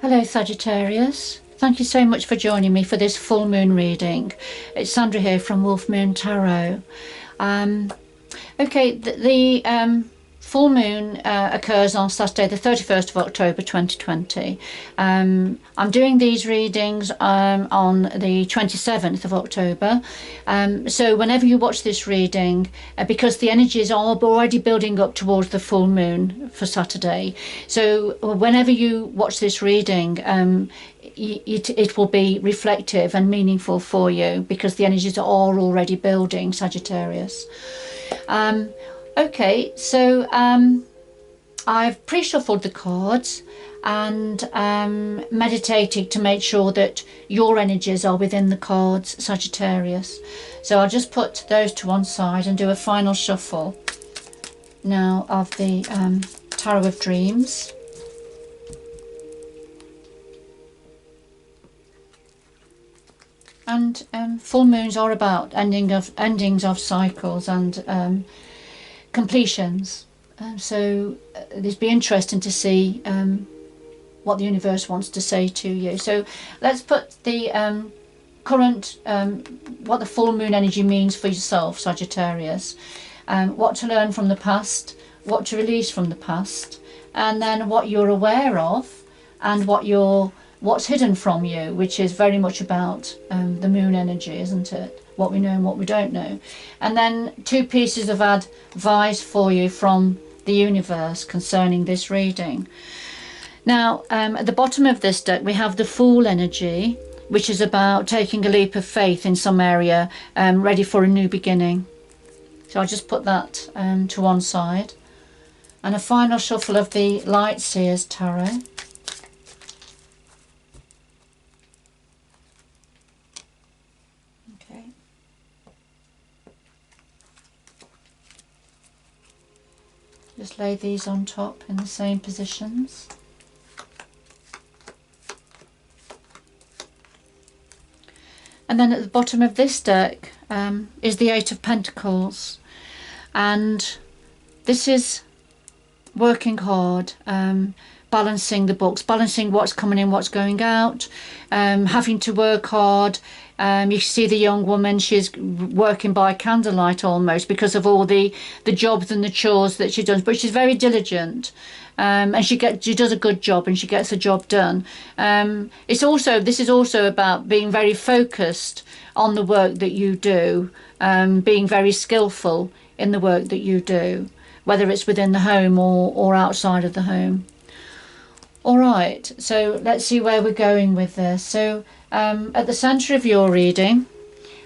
Hello Sagittarius, thank you so much for joining me for this full moon reading. It's Sandra here from Wolf Moon Tarot. The full moon occurs on Saturday the 31st of October 2020. I'm doing these readings on the 27th of October. So whenever you watch this reading, because the energies are already building up towards the full moon for Saturday, so whenever you watch this reading, it will be reflective and meaningful for you because the energies are already building, Sagittarius. I've pre-shuffled the cards and meditated to make sure that your energies are within the cards, Sagittarius. So I'll just put those to one side and do a final shuffle now of the Tarot of Dreams. And full moons are about endings of cycles and completions. So it'd be interesting to see what the universe wants to say to you. So let's put the current, what the full moon energy means for yourself, Sagittarius. What to learn from the past, what to release from the past, and then what you're aware of and what's hidden from you, which is very much about the moon energy, isn't it? What we know and what we don't know. And then two pieces of advice for you from the universe concerning this reading. Now, at the bottom of this deck, we have the Fool energy, which is about taking a leap of faith in some area, ready for a new beginning. So I'll just put that to one side. And a final shuffle of the Light Seers Tarot. Just lay these on top in the same positions. And then at the bottom of this deck is the Eight of Pentacles. And this is working hard, balancing the books, balancing what's coming in, what's going out, having to work hard. You see the young woman, she's working by candlelight almost because of all the jobs and the chores that she does, but she's very diligent, and she does a good job and she gets the job done. This is also about being very focused on the work that you do, being very skillful in the work that you do, whether it's within the home or outside of the home. All right, so let's see where we're going with this. So at the centre of your reading,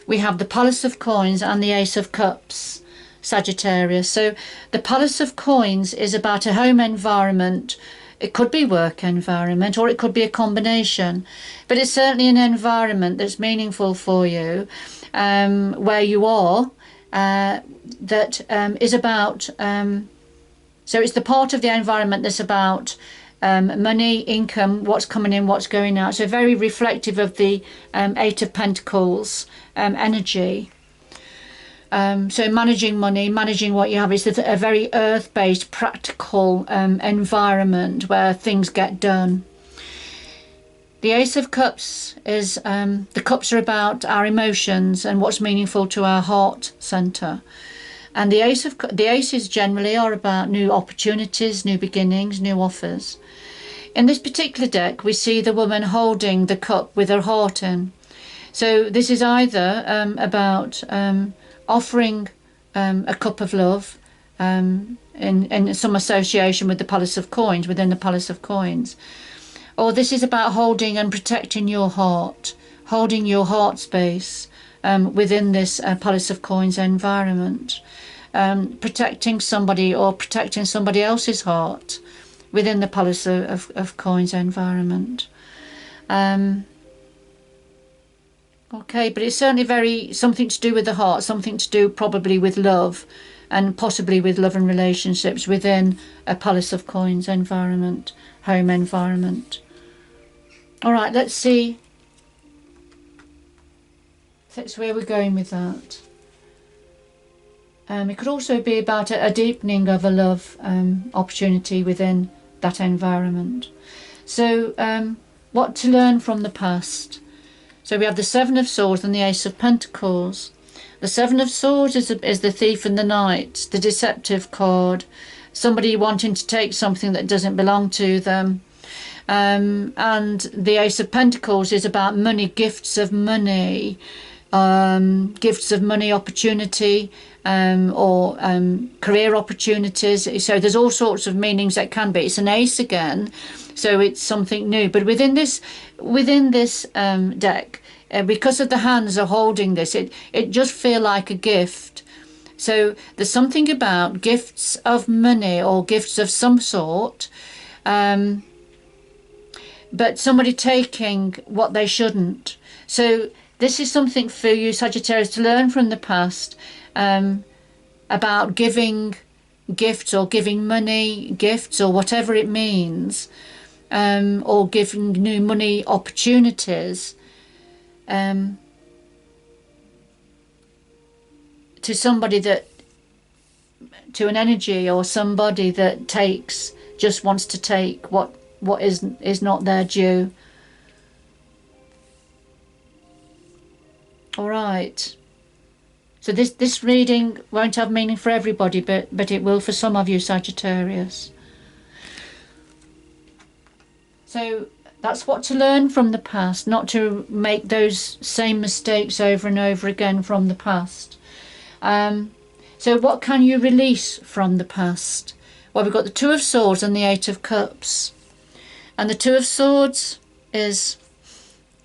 we have the Palace of Coins and the Ace of Cups, Sagittarius. So the Palace of Coins is about a home environment. It could be work environment or it could be a combination, but it's certainly an environment that's meaningful for you, where you are, that is about, so it's the part of the environment that's about money, income, what's coming in, what's going out. So very reflective of the Eight of Pentacles energy. So managing money, managing what you have. It's a very earth-based, practical environment where things get done. The Ace of Cups is, the cups are about our emotions and what's meaningful to our heart centre. And the aces generally are about new opportunities, new beginnings, new offers. In this particular deck, we see the woman holding the cup with her heart in. So this is either about offering a cup of love in some association with the Palace of Coins, within the Palace of Coins. Or this is about holding and protecting your heart, holding your heart space within this Palace of Coins environment. Protecting somebody or protecting somebody else's heart within the Palace of Coins environment. Okay, but it's certainly something to do with the heart, something to do probably with love and possibly with love and relationships within a Palace of Coins environment, home environment. All right, let's see. That's where we're going with that. It could also be about a deepening of a love opportunity within that environment. So what to learn from the past. So we have the Seven of Swords and the Ace of Pentacles. The Seven of Swords is the Thief in the Night, the deceptive card, somebody wanting to take something that doesn't belong to them. And the Ace of Pentacles is about money, gifts of money, opportunity, or career opportunities. So there's all sorts of meanings that can be. It's an ace again, so it's something new. But within this deck, because of the hands are holding this, it just feel like a gift. So there's something about gifts of money or gifts of some sort, but somebody taking what they shouldn't. So this is something for you, Sagittarius, to learn from the past, about giving gifts or giving money gifts or whatever it means, or giving new money opportunities to somebody to an energy or somebody that just wants to take what is not their due. All right. So this reading won't have meaning for everybody, but it will for some of you, Sagittarius. So that's what to learn from the past, not to make those same mistakes over and over again from the past. So what can you release from the past? Well, we've got the Two of Swords and the Eight of Cups. And the Two of Swords is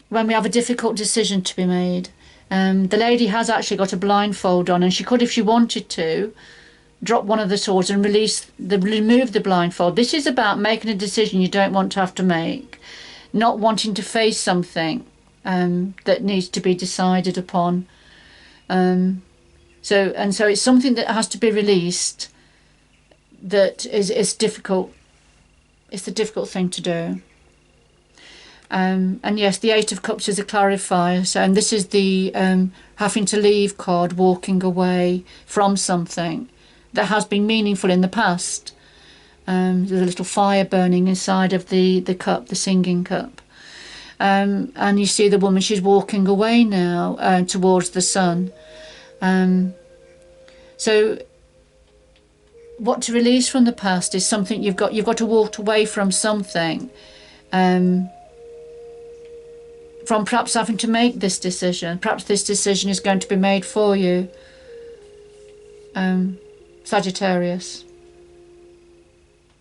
when we have a difficult decision to be made. The lady has actually got a blindfold on, and she could, if she wanted to, drop one of the swords and remove the blindfold. This is about making a decision you don't want to have to make, not wanting to face something that needs to be decided upon. So it's something that has to be released. That is difficult. It's the difficult thing to do. And yes, the Eight of Cups is a clarifier. So, and this is the having to leave card, walking away from something that has been meaningful in the past. There's a little fire burning inside of the cup, the singing cup. And you see the woman, she's walking away now towards the sun. So what to release from the past is something you've got to walk away from something. From perhaps having to make this decision. Perhaps this decision is going to be made for you, Sagittarius.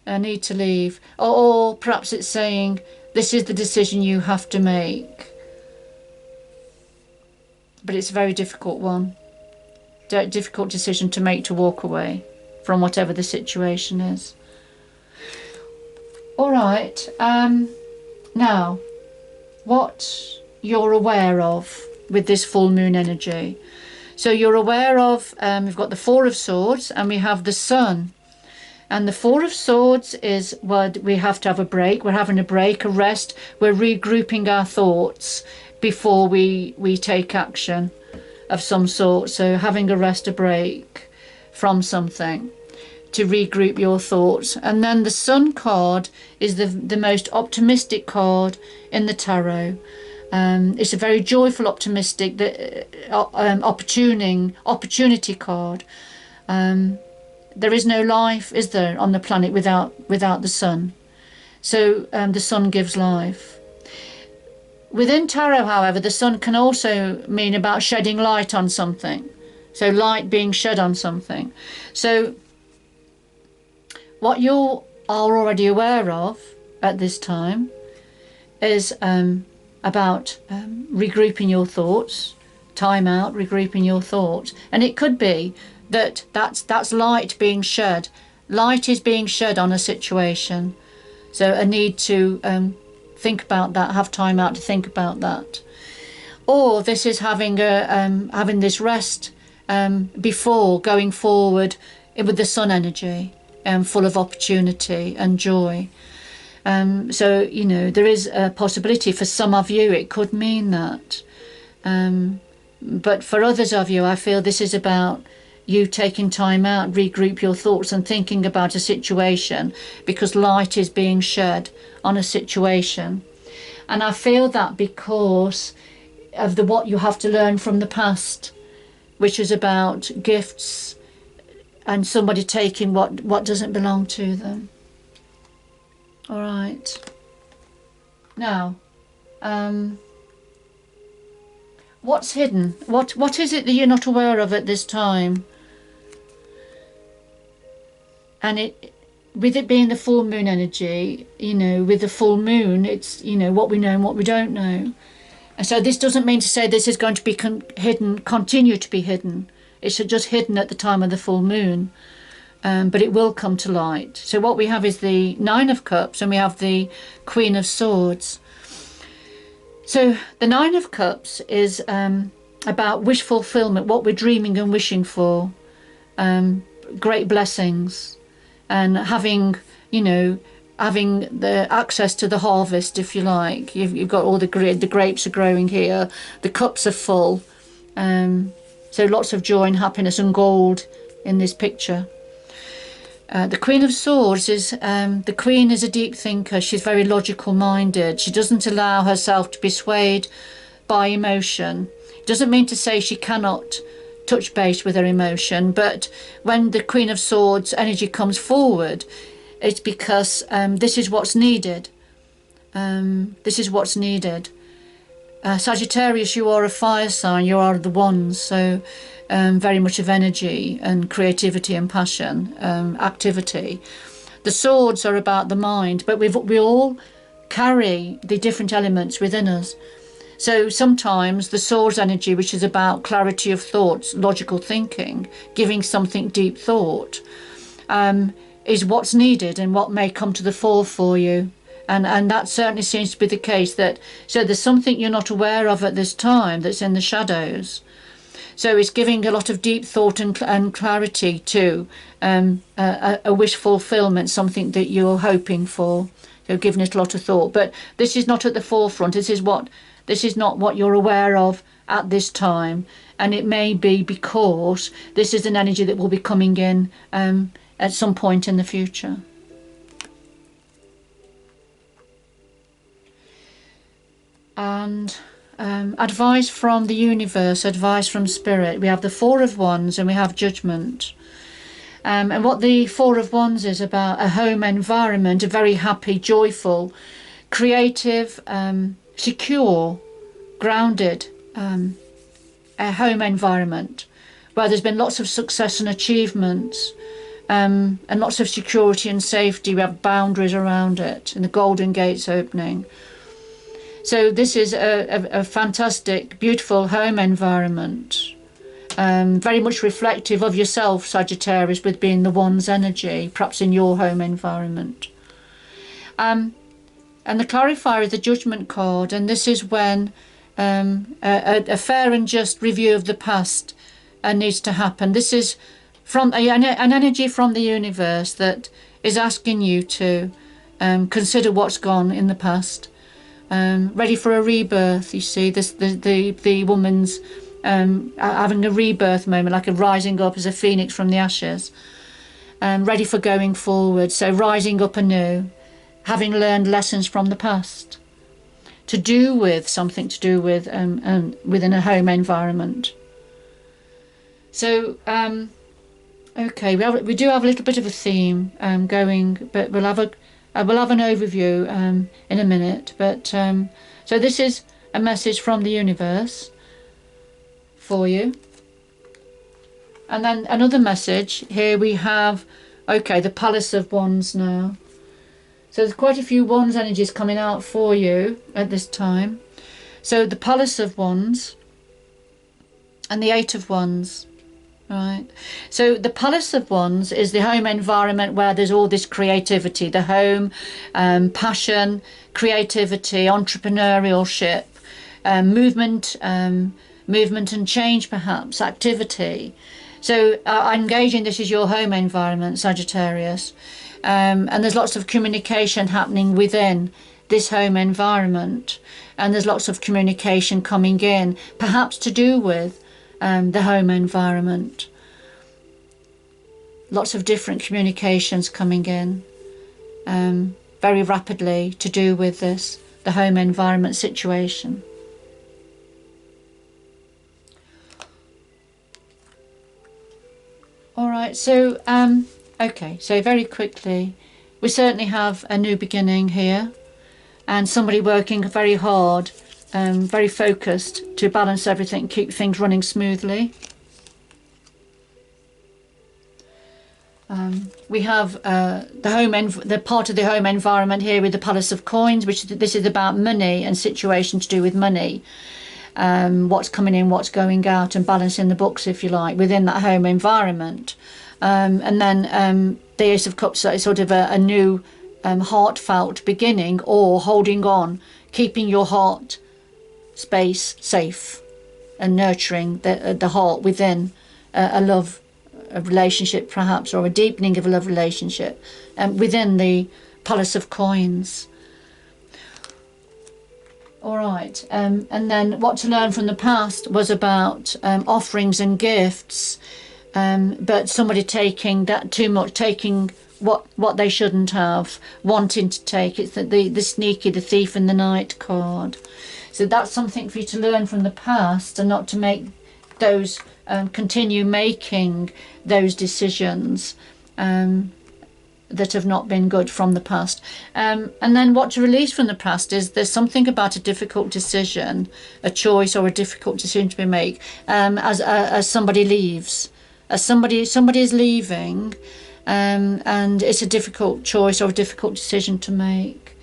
I need to leave. Or perhaps it's saying, this is the decision you have to make. But it's a very difficult one. Difficult decision to make, to walk away from whatever the situation is. All right. Now, what you're aware of with this full moon energy. So you're aware of, we've got the Four of Swords and we have the Sun. And the Four of Swords is, well, we have to have a break. We're having a break, a rest. We're regrouping our thoughts before we take action of some sort. So having a rest, a break from something to regroup your thoughts. And then the Sun card is the most optimistic card in the tarot. It's a very joyful, optimistic, opportunity card. There is no life, is there, on the planet without the sun. So the sun gives life. Within tarot, however, the sun can also mean about shedding light on something. So light being shed on something. So what you are already aware of at this time is about regrouping your thoughts, time out, regrouping your thoughts. And it could be that's light being shed. Light is being shed on a situation. So a need to think about that, have time out to think about that. Or this is having this rest before going forward with the sun energy, full of opportunity and joy. So, you know, there is a possibility for some of you it could mean that. But for others of you, I feel this is about you taking time out, regroup your thoughts and thinking about a situation, because light is being shed on a situation. And I feel that because of what you have to learn from the past, which is about gifts and somebody taking what doesn't belong to them. All right. Now, what's hidden? What is it that you're not aware of at this time? And with it being the full moon energy, you know, with the full moon, it's, you know, what we know and what we don't know. And so this doesn't mean to say this is going to be hidden, continue to be hidden. It's just hidden at the time of the full moon. But it will come to light. So what we have is the Nine of Cups and we have the Queen of Swords. So the Nine of Cups is about wish fulfillment, what we're dreaming and wishing for, great blessings, and having, you know, having the access to the harvest, if you like. You've got all the grapes are growing here, the cups are full, so lots of joy and happiness and gold in this picture. The Queen of Swords is, the Queen is a deep thinker. She's very logical minded. She doesn't allow herself to be swayed by emotion. It doesn't mean to say she cannot touch base with her emotion, but when the Queen of Swords energy comes forward, it's because this is what's needed. This is what's needed. Sagittarius, you are a fire sign. You are the wands, so very much of energy and creativity and passion, activity. The swords are about the mind, but we all carry the different elements within us. So sometimes the swords energy, which is about clarity of thoughts, logical thinking, giving something deep thought, is what's needed and what may come to the fore for you. And that certainly seems to be the case. So there's something you're not aware of at this time that's in the shadows. So it's giving a lot of deep thought and clarity to a wish fulfillment, something that you're hoping for. You're giving it a lot of thought. But this is not at the forefront. This is not what you're aware of at this time. And it may be because this is an energy that will be coming in at some point in the future. And advice from the universe, advice from spirit. We have the Four of Wands and we have Judgment. And what the Four of Wands is about, a home environment, a very happy, joyful, creative, secure, grounded a home environment where there's been lots of success and achievements, and lots of security and safety. We have boundaries around it and the golden gates opening. So this is a fantastic, beautiful home environment, very much reflective of yourself, Sagittarius, with being the Wands energy, perhaps in your home environment. And the clarifier is the Judgment card, and this is when a fair and just review of the past needs to happen. This is from an energy from the universe that is asking you to consider what's gone in the past. Ready for a rebirth. You see, the woman's having a rebirth moment, like a rising up as a phoenix from the ashes, ready for going forward. So rising up anew, having learned lessons from the past, to do with something to do with within a home environment. So okay, we do have a little bit of a theme going, but we'll have an overview in a minute. But so this is a message from the universe for you. And then another message. Here we have, okay, the Palace of Wands now. So there's quite a few Wands energies coming out for you at this time. So the Palace of Wands and the Eight of Wands. Right. So the Palace of Wands is the home environment where there's all this creativity, the home, passion, creativity, entrepreneurship, movement and change, perhaps, activity. So engaging this is your home environment, Sagittarius. And there's lots of communication happening within this home environment. And there's lots of communication coming in, perhaps to do with the home environment. Lots of different communications coming in very rapidly to do with this the home environment situation. All right, so okay, so very quickly, we certainly have a new beginning here, and somebody working very hard, very focused to balance everything, keep things running smoothly. We have the part of the home environment here with the Palace of Coins, which this is about money and situation to do with money. What's coming in, what's going out, and balancing the books, if you like, within that home environment. And then the Ace of Cups is sort of a new heartfelt beginning, or holding on, keeping your heart space safe and nurturing the heart within a relationship perhaps, or a deepening of a love relationship within the Palace of Coins. All right, and then what to learn from the past was about offerings and gifts, but somebody taking that too much, taking what they shouldn't have, wanting to take. It's the sneaky, the thief in the night card. So that's something for you to learn from the past, and not to make those continue making those decisions that have not been good from the past. And then what to release from the past is there's something about a difficult decision, a choice or a difficult decision to be made as somebody leaves, as somebody is leaving, and it's a difficult choice or a difficult decision to make.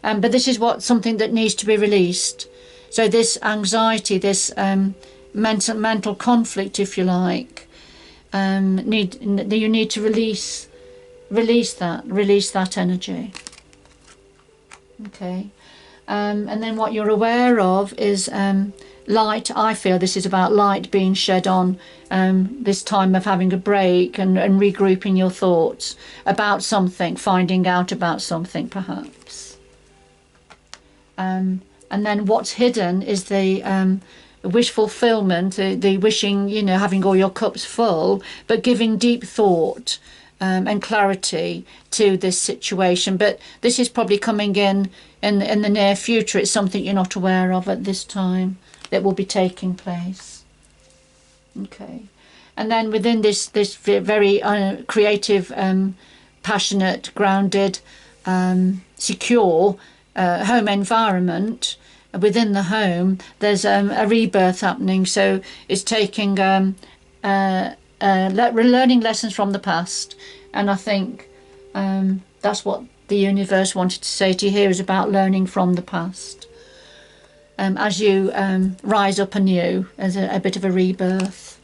But this is something that needs to be released. So this anxiety, this mental conflict, if you like, you need to release that energy. Okay, and then what you're aware of is light. I feel this is about light being shed on this time of having a break and regrouping your thoughts about something, finding out about something perhaps. And then what's hidden is the wish fulfillment, the wishing, having all your cups full, but giving deep thought and clarity to this situation. But this is probably coming in the near future. It's something you're not aware of at this time that will be taking place. Okay, and then within this very creative, passionate, grounded, secure home environment, within the home there's a rebirth happening. So it's taking learning lessons from the past, and I think that's what the universe wanted to say to you here, is about learning from the past as you rise up anew, as a bit of a rebirth.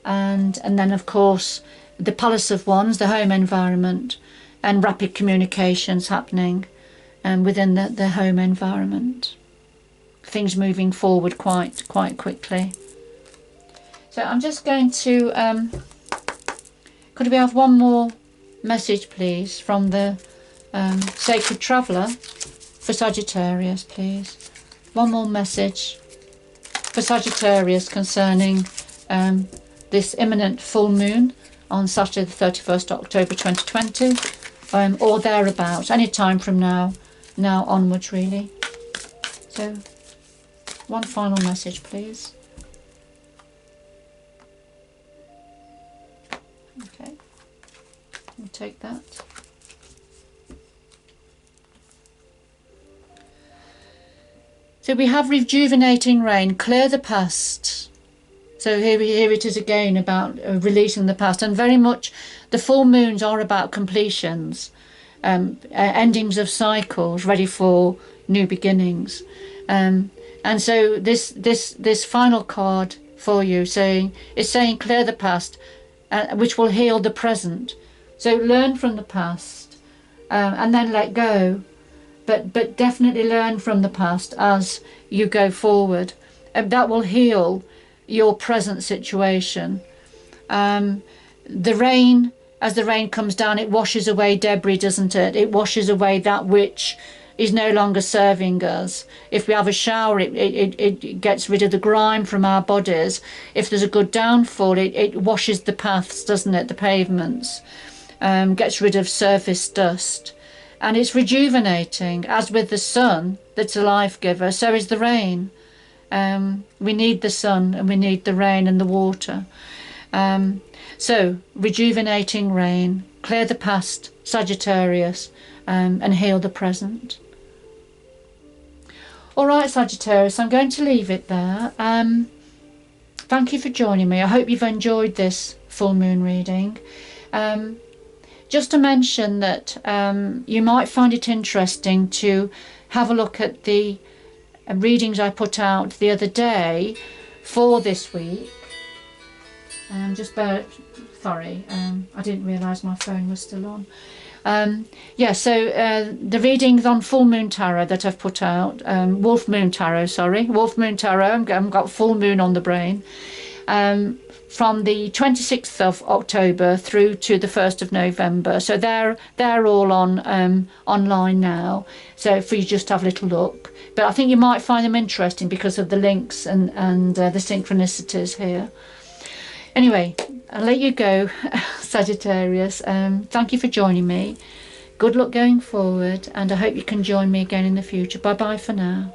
And then of course the Palace of Wands, the home environment, and rapid communications happening within the home environment, things moving forward quite quickly. So I'm just going to could we have one more message please from the Sacred Traveller for Sagittarius, please. One more message for Sagittarius concerning this imminent full moon on Saturday the 31st October 2020, or thereabouts, any time from now onwards really. So one final message please. Okay, we'll take that. So we have rejuvenating rain, clear the past. So here it is again about releasing the past, and very much the full moons are about completions, endings of cycles, ready for new beginnings. And so this final card for you is saying clear the past, which will heal the present. So learn from the past, and then let go. But definitely learn from the past as you go forward. That will heal your present situation. The rain, as the rain comes down, it washes away debris, doesn't it? It washes away that which is no longer serving us. If we have a shower, it gets rid of the grime from our bodies. If there's a good downfall, it washes the paths, doesn't it? The pavements, gets rid of surface dust. and it's rejuvenating. As with the sun, that's a life giver, so is the rain. We need the sun, and we need the rain and the water. So rejuvenating rain, clear the past, Sagittarius, and heal the present. All right, Sagittarius, I'm going to leave it there. Thank you for joining me. I hope you've enjoyed this full moon reading. Just to mention that you might find it interesting to have a look at the readings I put out the other day for this week. Sorry, I didn't realise my phone was still on. The readings on Full Moon Tarot that I've put out, Wolf Moon Tarot, I've got Full Moon on the brain, from the 26th of October through to the 1st of November. So they're all on online now, so for you just to have a little look. But I think you might find them interesting because of the links and the synchronicities here. Anyway, I'll let you go, Sagittarius. Thank you for joining me. Good luck going forward, and I hope you can join me again in the future. Bye bye for now.